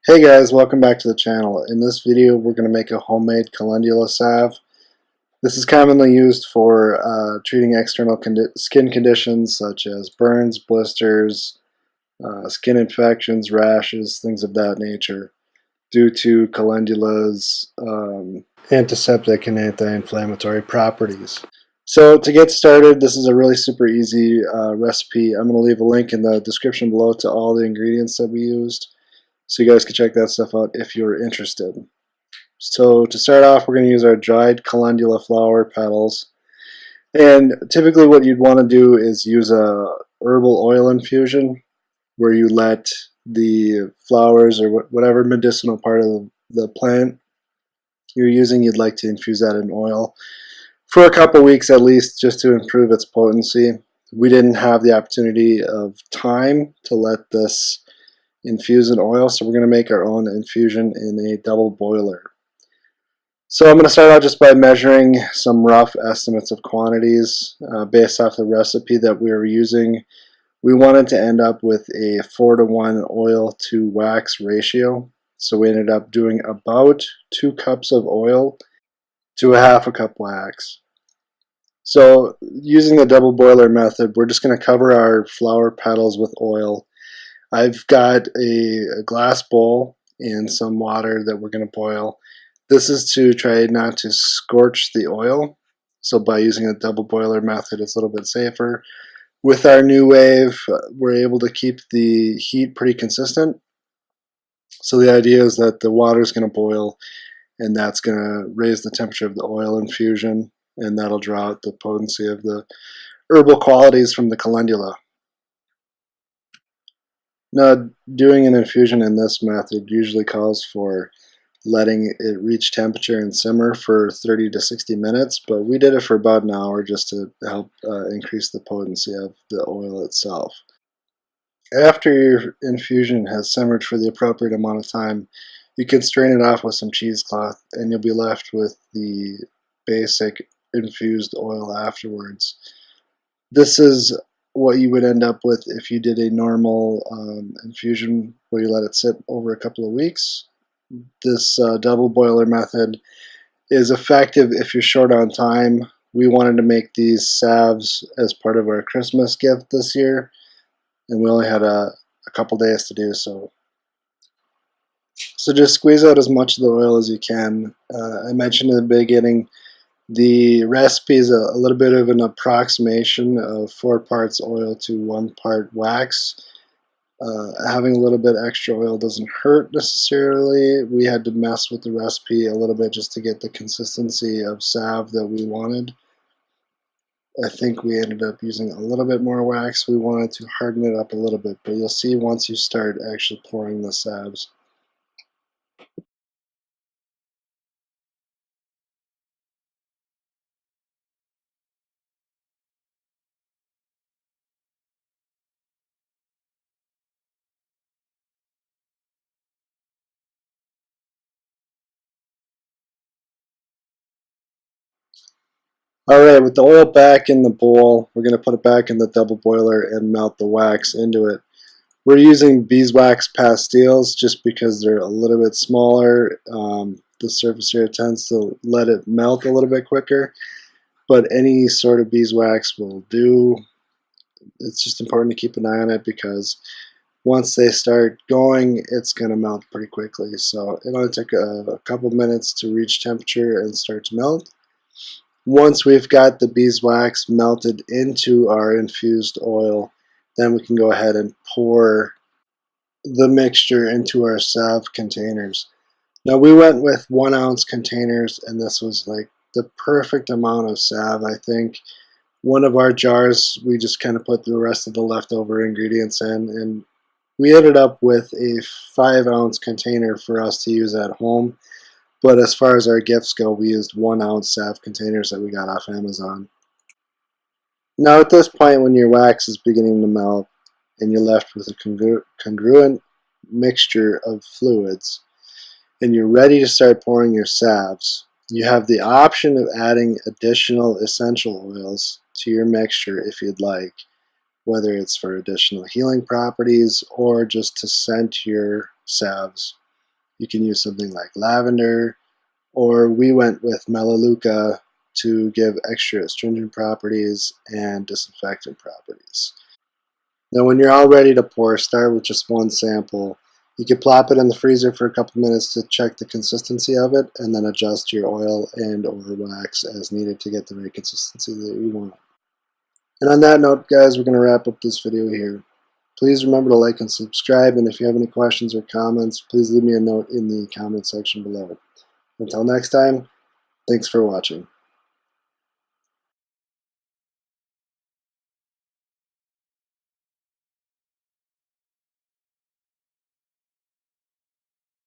Hey guys, welcome back to the channel. In this video we're going to make a homemade Calendula Salve. This is commonly used for treating external skin conditions such as burns, blisters, skin infections, rashes, things of that nature due to calendula's antiseptic and anti-inflammatory properties. So to get started, this is a really super easy recipe. I'm going to leave a link in the description below to all the ingredients that we used, so you guys can check that stuff out if you're interested. So to start off, we're going to use our dried calendula flower petals. And typically what you'd want to do is use a herbal oil infusion where you let the flowers or whatever medicinal part of the plant you're using, you'd like to infuse that in oil for a couple weeks at least, just to improve its potency. We didn't have the opportunity of time to let this infuse in oil, so we're going to make our own infusion in a double boiler. So I'm going to start out just by measuring some rough estimates of quantities based off the recipe that we were using. We wanted to end up with a 4:1 oil to wax ratio, so we ended up doing about 2 cups of oil to a half a cup wax. So using the double boiler method, we're just going to cover our flower petals with oil. I've got a glass bowl and some water that we're going to boil. This is to try not to scorch the oil. So by using a double boiler method, it's a little bit safer. With our new wave, we're able to keep the heat pretty consistent. So the idea is that the water is going to boil, and that's going to raise the temperature of the oil infusion, and that'll draw out the potency of the herbal qualities from the calendula. Now, doing an infusion in this method usually calls for letting it reach temperature and simmer for 30 to 60 minutes, but we did it for about an hour just to help increase the potency of the oil itself. After your infusion has simmered for the appropriate amount of time, you can strain it off with some cheesecloth, and you'll be left with the basic infused oil afterwards. This is what you would end up with if you did a normal infusion where you let it sit over a couple of weeks. This double boiler method is effective if you're short on time. We wanted to make these salves as part of our Christmas gift this year, and we only had a couple days to do so. So just squeeze out as much of the oil as you can. I mentioned in the beginning, the recipe is a little bit of an approximation of 4 parts oil to 1 part wax. Having a little bit extra oil doesn't hurt necessarily. We had to mess with the recipe a little bit just to get the consistency of salve that we wanted. I think we ended up using a little bit more wax. We wanted to harden it up a little bit, but you'll see once you start actually pouring the salves. Alright, with the oil back in the bowl, we're going to put it back in the double boiler and melt the wax into it. We're using beeswax pastilles just because they're a little bit smaller. The surface area tends to let it melt a little bit quicker, but any sort of beeswax will do. It's just important to keep an eye on it because once they start going, it's going to melt pretty quickly. So it only took a couple minutes to reach temperature and start to melt. Once we've got the beeswax melted into our infused oil, then we can go ahead and pour the mixture into our salve containers. Now we went with 1 ounce containers, and this was like the perfect amount of salve. I think one of our jars, we just kind of put the rest of the leftover ingredients in, and we ended up with a 5 ounce container for us to use at home. But as far as our gifts go, we used 1 ounce salve containers that we got off Amazon. Now at this point, when your wax is beginning to melt and you're left with a congruent mixture of fluids, and you're ready to start pouring your salves, you have the option of adding additional essential oils to your mixture if you'd like, whether it's for additional healing properties or just to scent your salves. You can use something like lavender, or we went with melaleuca to give extra astringent properties and disinfectant properties. Now when you're all ready to pour, start with just one sample. You can plop it in the freezer for a couple minutes to check the consistency of it, and then adjust your oil and or wax as needed to get the right consistency that you want. And on that note, guys, we're going to wrap up this video here. Please remember to like and subscribe, and if you have any questions or comments, please leave me a note in the comment section below. Until next time, thanks for watching.